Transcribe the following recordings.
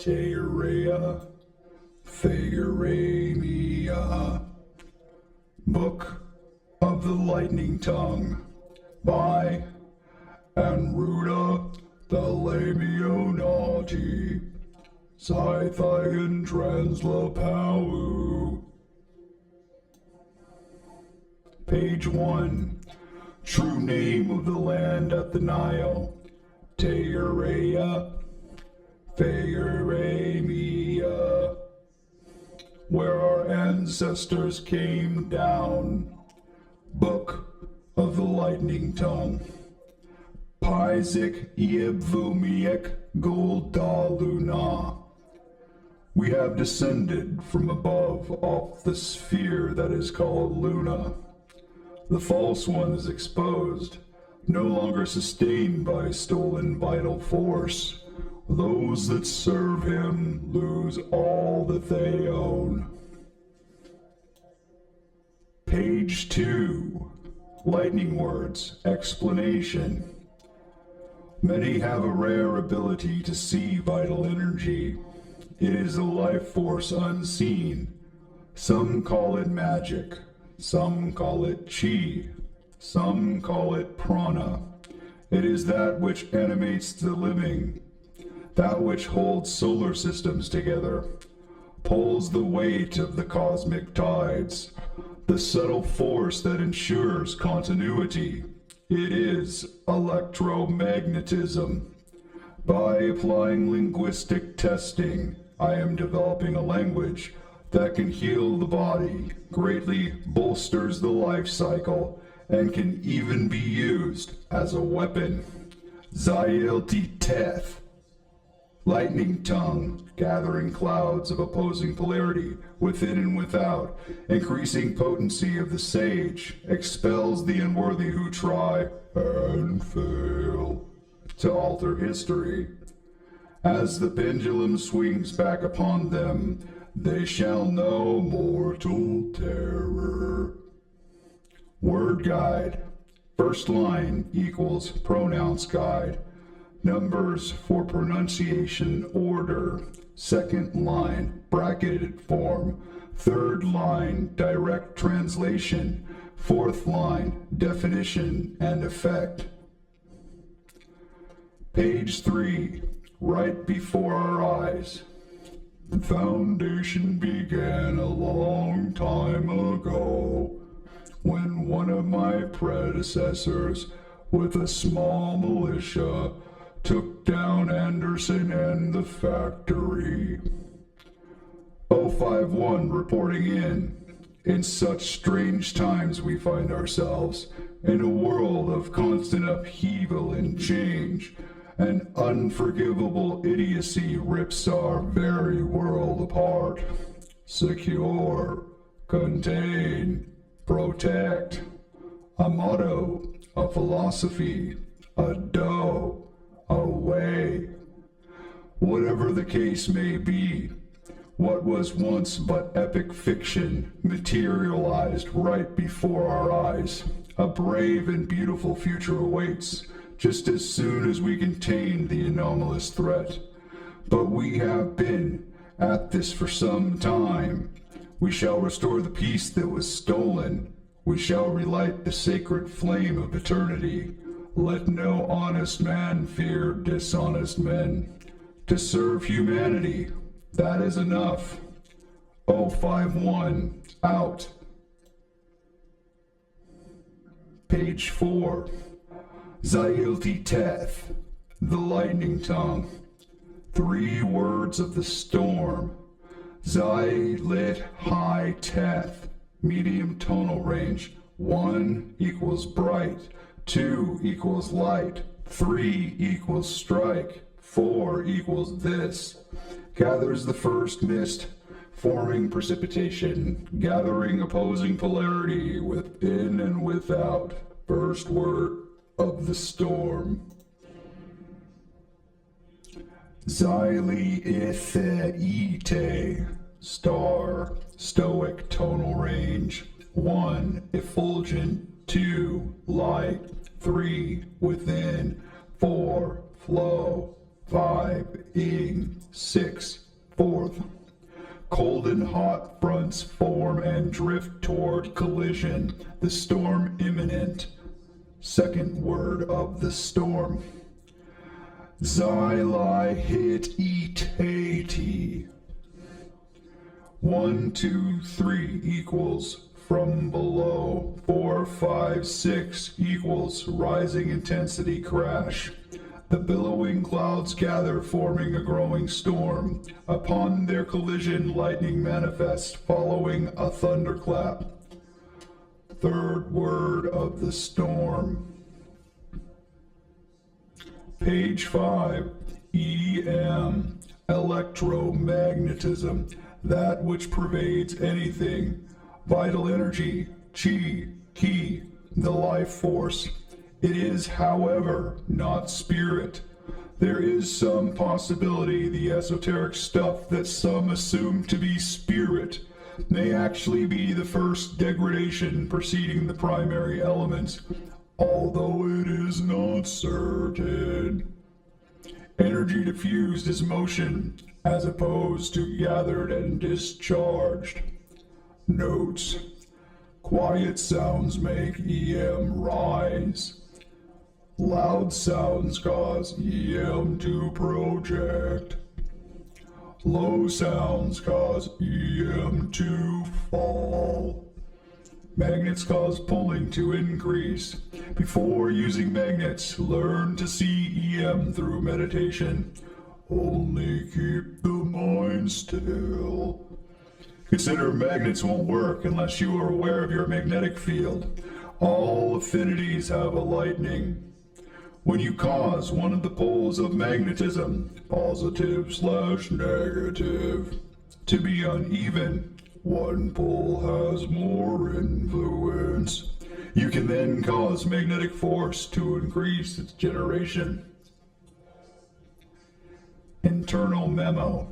Terea, Theoremia. Book of the Lightning Tongue by Anruda the Lamionauti, Zith and Translapau. Page 1. True name of the land at the Nile, Terea, Theoremia, where our ancestors came down. Book of the Lightning Tongue. Pisik Iebvumiek Goldaluna. We have descended from above off the sphere that is called Luna. The false one is exposed, no longer sustained by stolen vital force. Those that serve him lose all that they own. Page 2. Lightning words, explanation. Many have a rare ability to see vital energy. It is a life force unseen. Some call it magic. Some call it chi. Some call it prana. It is that which animates the living, that which holds solar systems together, pulls the weight of the cosmic tides, the subtle force that ensures continuity. It is electromagnetism. By applying linguistic testing, I am developing a language that can heal the body, greatly bolsters the life cycle, and can even be used as a weapon. Zith, lightning tongue, gathering clouds of opposing polarity within and without, increasing potency of the sage, expels the unworthy who try and fail to alter history. As the pendulum swings back upon them, they shall know mortal terror. Word guide. First line equals pronouns guide. Numbers for pronunciation order. Second line bracketed form. Third line direct translation. Fourth line definition and effect. Page 3. Right before our eyes. The foundation began a long time ago, when one of my predecessors, with a small militia, took down Anderson and the factory. 051 reporting in. In such strange times we find ourselves, in a world of constant upheaval and change. An unforgivable idiocy rips our very world apart. Secure, contain, protect. A motto, a philosophy, a dough, a way. Whatever the case may be, what was once but epic fiction materialized right before our eyes. A brave and beautiful future awaits, just as soon as we contain the anomalous threat. But we have been at this for some time. We shall restore the peace that was stolen. We shall relight the sacred flame of eternity. Let no honest man fear dishonest men. To serve humanity, that is enough. 051, out. Page 4. Zith, the lightning tongue. 3 words of the storm. Lit high teth, medium tonal range. 1 equals bright, 2 equals light, 3 equals strike, 4 equals this. Gathers the first mist, forming precipitation, gathering opposing polarity within and without. First word of the storm. Ite, star, stoic tonal range. 1, effulgent. 2, light. 3, within. 4, flow. 5-ing, 6, 4th. Cold and hot fronts form and drift toward collision, the storm imminent. Second word of the storm. Xyli hit etati. 1, 2, 3 equals from below. 4, 5, 6 equals rising intensity crash. The billowing clouds gather, forming a growing storm. Upon their collision, lightning manifests, following a thunderclap. Third word of the storm. Page 5. EM. Electromagnetism. That which pervades anything. Vital energy. Chi. Ki. The life force. It is, however, not spirit. There is some possibility the esoteric stuff that some assume to be spirit may actually be the first degradation preceding the primary elements, although it is not certain. Energy diffused is motion, as opposed to gathered and discharged. Notes. Quiet sounds make EM rise. Loud sounds cause EM to project. Low sounds cause EM to fall. Magnets cause pulling to increase. Before using magnets, learn to see EM through meditation. Only keep the mind still. Consider magnets won't work unless you are aware of your magnetic field. All affinities have a lightning. When you cause one of the poles of magnetism, positive/negative, to be uneven, one pole has more influence. You can then cause magnetic force to increase its generation. Internal memo.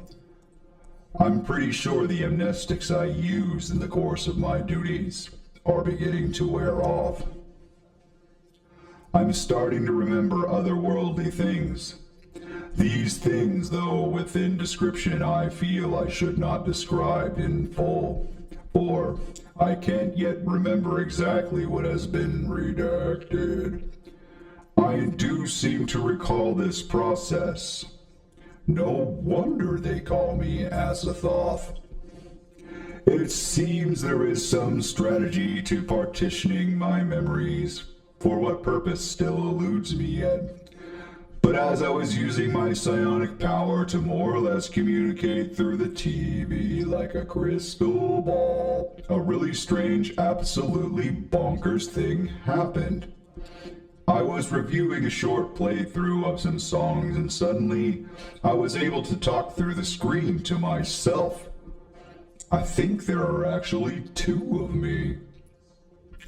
I'm pretty sure the amnestics I used in the course of my duties are beginning to wear off. I'm starting to remember otherworldly things. These things, though within description, I feel I should not describe in full, for I can't yet remember exactly what has been redacted. I do seem to recall this process. No wonder they call me Azathoth. It seems there is some strategy to partitioning my memories. For what purpose still eludes me yet. But as I was using my psionic power to more or less communicate through the TV like a crystal ball, a really strange, absolutely bonkers thing happened. I was reviewing a short playthrough of some songs and suddenly I was able to talk through the screen to myself. I think there are actually 2 of me.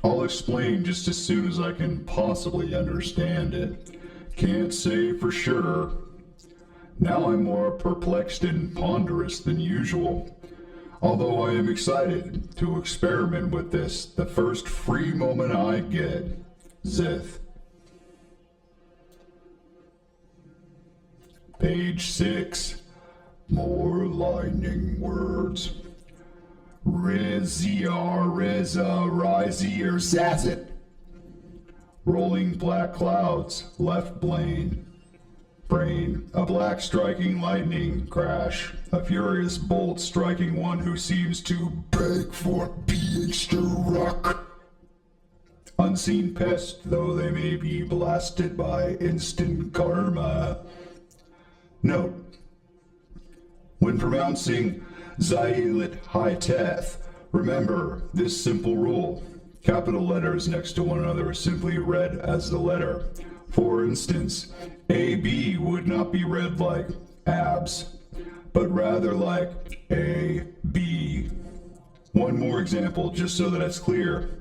I'll explain just as soon as I can possibly understand it. Can't say for sure. Now I'm more perplexed and ponderous than usual. Although I am excited to experiment with this the first free moment I get. Zith. Page 6. More lightning words. Riziar, Riza, Rizier, Zazit. Rolling black clouds, left brain. A black striking lightning crash. A furious bolt striking one who seems to beg for being struck. Unseen pest, though they may be blasted by instant karma. Note. When pronouncing Xylit Hi-Teth, remember this simple rule. Capital letters next to one another are simply read as the letter. For instance, AB would not be read like abs, but rather like A-B. One more example, just so that it's clear.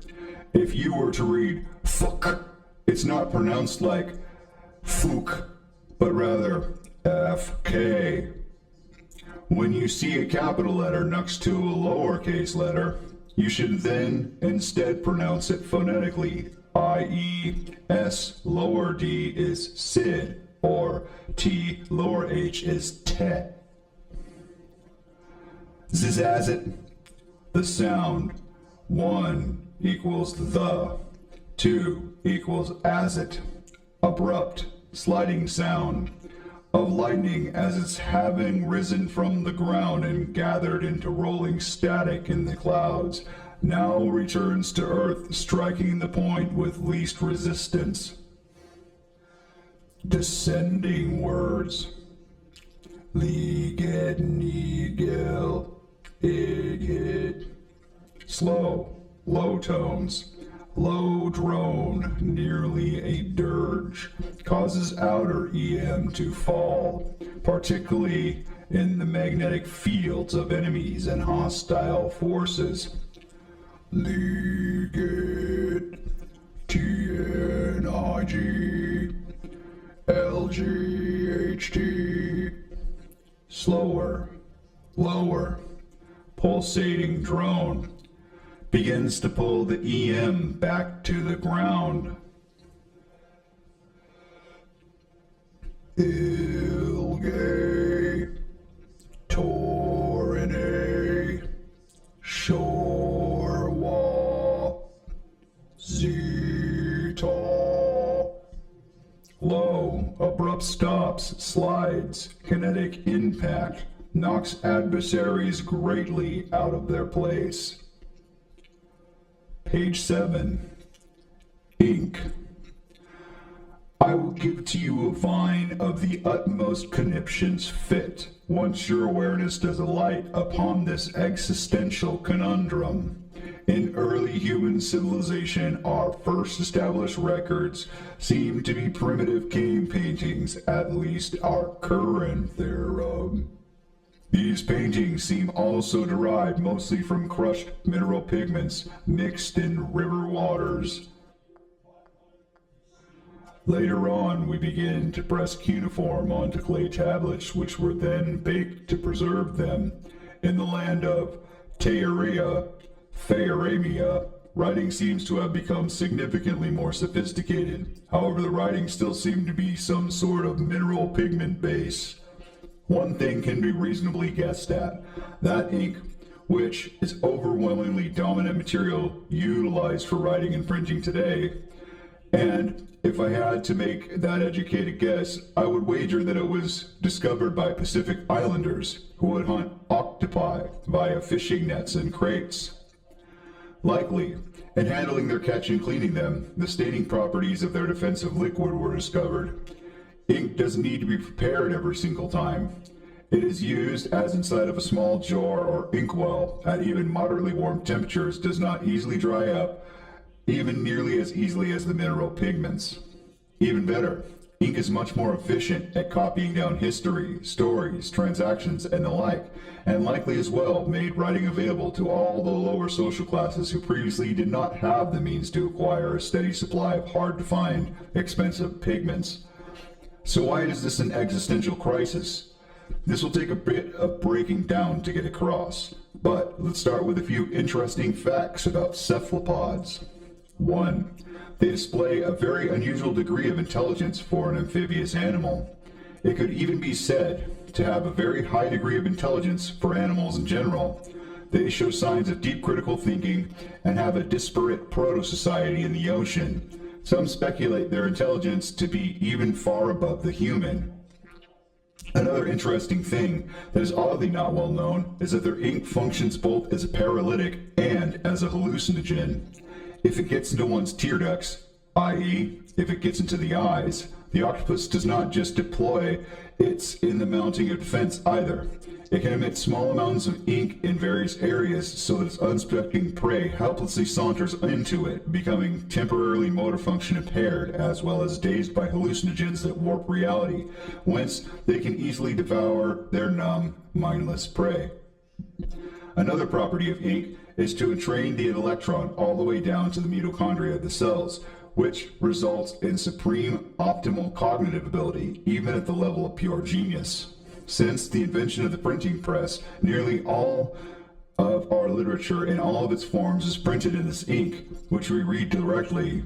If you were to read fuck, it's not pronounced like fook, but rather FK. When you see a capital letter next to a lowercase letter, you should then instead pronounce it phonetically, i.e. S lower d is Sid, or T lower h is te. Zizazit, the sound. 1 equals the, 2 equals as it, abrupt, sliding sound, of lightning as it's having risen from the ground and gathered into rolling static in the clouds, now returns to earth, striking the point with least resistance. Descending words. Liget, nigel, igit. Slow, low tones. Low drone, nearly a dirge, causes outer EM to fall, particularly in the magnetic fields of enemies and hostile forces. Liget, TNIG, LGHT. Slower, lower, pulsating drone. Begins to pull the EM back to the ground. Ilge, Torine, Shorwa, Zita. Low, abrupt stops, slides, kinetic impact, knocks adversaries greatly out of their place. Page 7. Ink. I will give to you a vine of the utmost conniptions fit, once your awareness does alight upon this existential conundrum. In early human civilization, our first established records seem to be primitive cave paintings, at least our current thereof. These paintings seem also derived mostly from crushed mineral pigments mixed in river waters. Later on, we begin to press cuneiform onto clay tablets, which were then baked to preserve them. In the land of Theoramia, writing seems to have become significantly more sophisticated. However, the writing still seemed to be some sort of mineral pigment base. One thing can be reasonably guessed at. That ink, which is overwhelmingly dominant material utilized for writing and printing today, and if I had to make that educated guess, I would wager that it was discovered by Pacific Islanders who would hunt octopi via fishing nets and crates. Likely, in handling their catch and cleaning them, the staining properties of their defensive liquid were discovered. Ink doesn't need to be prepared every single time. It is used as inside of a small jar or inkwell at even moderately warm temperatures, does not easily dry up, even nearly as easily as the mineral pigments. Even better, ink is much more efficient at copying down history, stories, transactions, and the like, and likely as well made writing available to all the lower social classes who previously did not have the means to acquire a steady supply of hard-to-find, expensive pigments. So why is this an existential crisis? This will take a bit of breaking down to get across, but let's start with a few interesting facts about cephalopods. 1. They display a very unusual degree of intelligence for an amphibious animal. It could even be said to have a very high degree of intelligence for animals in general. They show signs of deep critical thinking and have a disparate proto-society in the ocean. Some speculate their intelligence to be even far above the human. Another interesting thing that is oddly not well known is that their ink functions both as a paralytic and as a hallucinogen. If it gets into one's tear ducts, i.e., if it gets into the eyes, the octopus does not just deploy its in the mounting of defense either. It can emit small amounts of ink in various areas so that its unsuspecting prey helplessly saunters into it, becoming temporarily motor function impaired, as well as dazed by hallucinogens that warp reality, whence they can easily devour their numb, mindless prey. Another property of ink is to entrain the electron all the way down to the mitochondria of the cells, which results in supreme optimal cognitive ability, even at the level of pure genius. Since the invention of the printing press, nearly all of our literature in all of its forms is printed in this ink, which we read directly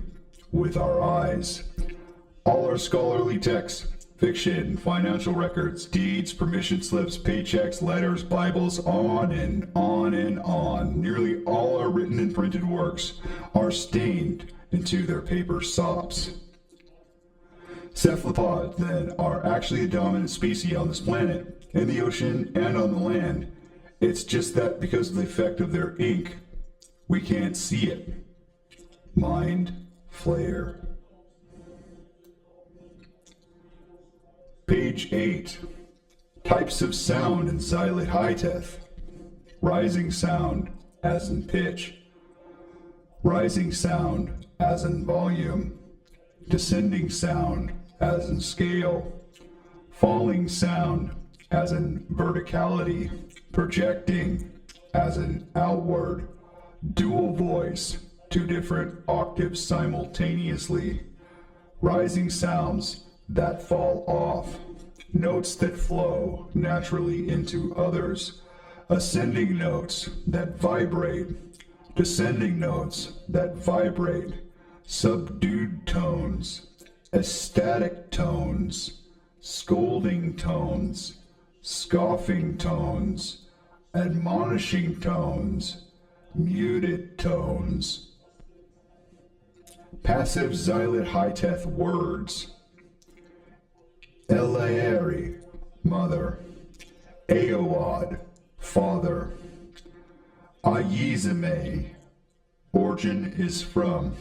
with our eyes. All our scholarly texts, fiction, financial records, deeds, permission slips, paychecks, letters, Bibles, on and on and on. Nearly all our written and printed works are stained into their paper sops. Cephalopods, then, are actually a dominant species on this planet, in the ocean and on the land. It's just that because of the effect of their ink, we can't see it. Mind Flayer. Page 8. Types of sound in xylate high-teth. Rising sound, as in pitch. Rising sound, as in volume. Descending sound, as in scale. Falling sound, as in verticality. Projecting, as in outward. Dual voice, 2 different octaves simultaneously. Rising sounds that fall off. Notes that flow naturally into others. Ascending notes that vibrate. Descending notes that vibrate. Subdued tones. Ecstatic tones. Scolding tones. Scoffing tones. Admonishing tones. Muted tones. Passive xylate high-teth words. Elaeri, mother. Aoad, father. Ayizime, origin is from.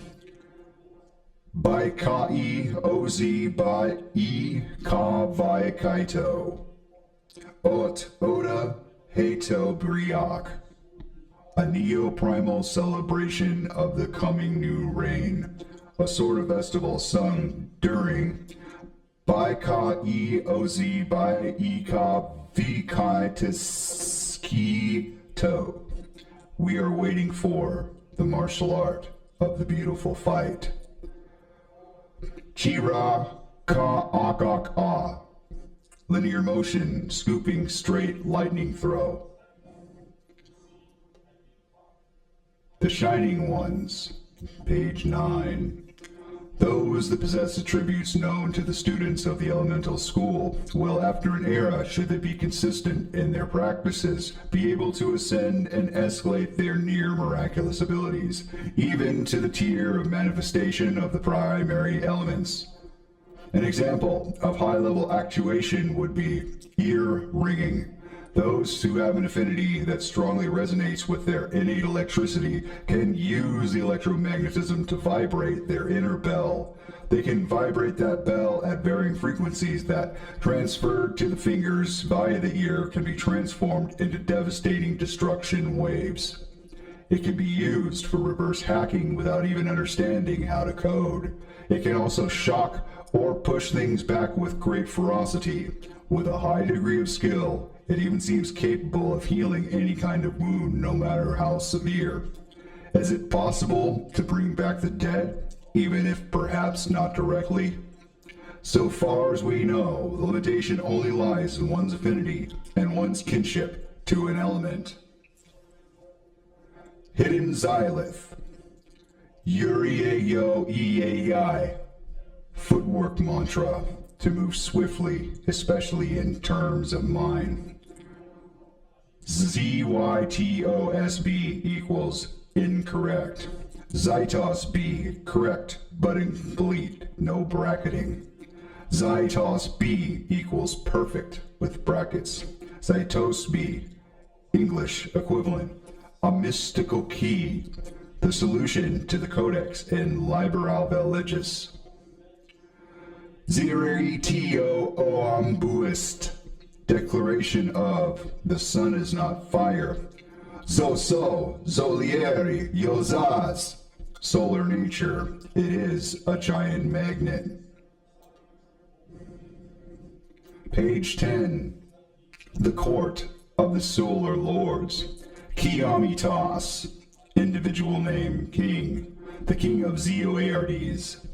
Baikai ozi by e ka vaikaito. Ot oda hato briak. A neo-primal celebration of the coming new reign. A sort of festival sung during Baika e ozi by ika vikai tiski to. We are waiting for the martial art of the beautiful fight. Chira ka akak a. Linear motion, scooping straight lightning throw. The Shining Ones, page 9. Those that possess attributes known to the students of the elemental school will, after an era, should they be consistent in their practices, be able to ascend and escalate their near miraculous abilities, even to the tier of manifestation of the primary elements. An example of high-level actuation would be ear ringing. Those who have an affinity that strongly resonates with their innate electricity can use the electromagnetism to vibrate their inner bell. They can vibrate that bell at varying frequencies that, transferred to the fingers via the ear, can be transformed into devastating destruction waves. It can be used for reverse hacking without even understanding how to code. It can also shock or push things back with great ferocity. With a high degree of skill, it even seems capable of healing any kind of wound, no matter how severe. Is it possible to bring back the dead, even if perhaps not directly? So far as we know, the limitation only lies in one's affinity and one's kinship to an element. Hidden Xylith. Uriayo Eai. Footwork mantra. To move swiftly, especially in terms of mind. ZYTOSB equals incorrect. Zytos B, correct but incomplete, no bracketing. Zytos B equals perfect with brackets. Zytos B, English equivalent. A mystical key, the solution to the codex in Liberal Legis. Ziretio Oambuist, declaration of the sun is not fire. Zoso, Zolieri, Yozaz, solar nature, it is a giant magnet. Page 10, the court of the solar lords. Kiamitas, individual name, king, the king of Zioerdes.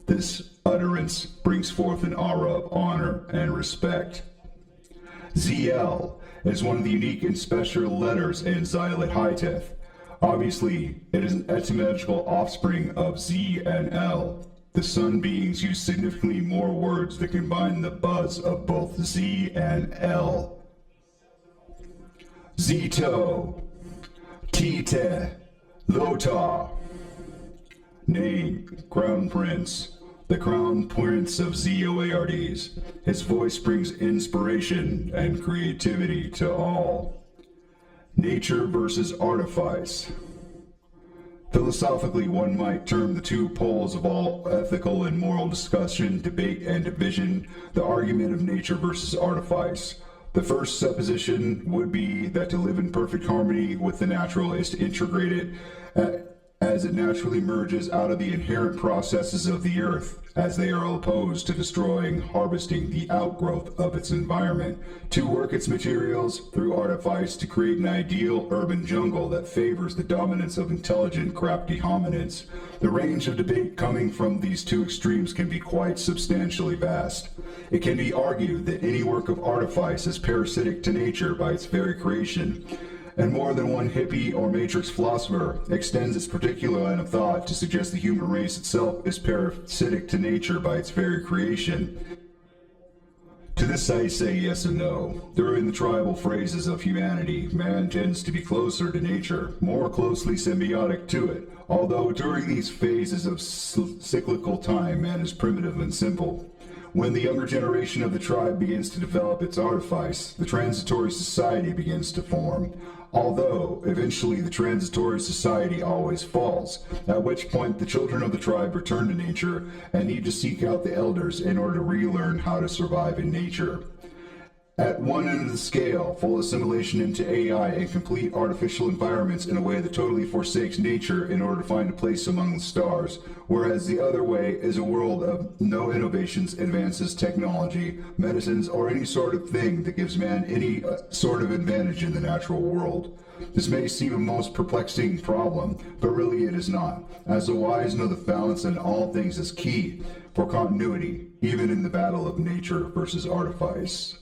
This utterance brings forth an aura of honor and respect. ZL is one of the unique and special letters in Xylate Highteth. Obviously, it is an etymological offspring of Z and L. the Sun beings use significantly more words that combine the buzz of both Z and L. Zito, Tite, Lota. Name, Crown Prince, the Crown Prince of ZOARDs. His voice brings inspiration and creativity to all. Nature versus artifice. Philosophically, one might term the two poles of all ethical and moral discussion, debate, and division the argument of nature versus artifice. The first supposition would be that to live in perfect harmony with the natural is to integrate it as it naturally merges out of the inherent processes of the earth, as they are opposed to destroying, harvesting the outgrowth of its environment, to work its materials through artifice to create an ideal urban jungle that favors the dominance of intelligent, crafty hominids. The range of debate coming from these two extremes can be quite substantially vast. It can be argued that any work of artifice is parasitic to nature by its very creation, and more than one hippie or matrix philosopher extends its particular line of thought to suggest the human race itself is parasitic to nature by its very creation. To this I say yes and no. During the tribal phases of humanity, man tends to be closer to nature, more closely symbiotic to it, although during these phases of cyclical time, man is primitive and simple. When the younger generation of the tribe begins to develop its artifice, the transitory society begins to form. Although, eventually the transitory society always falls, at which point the children of the tribe return to nature and need to seek out the elders in order to relearn how to survive in nature. At one end of the scale, full assimilation into AI and complete artificial environments in a way that totally forsakes nature in order to find a place among the stars, whereas the other way is a world of no innovations, advances, technology, medicines, or any sort of thing that gives man any sort of advantage in the natural world. This may seem a most perplexing problem, but really it is not, as the wise know that balance in all things is key for continuity, even in the battle of nature versus artifice.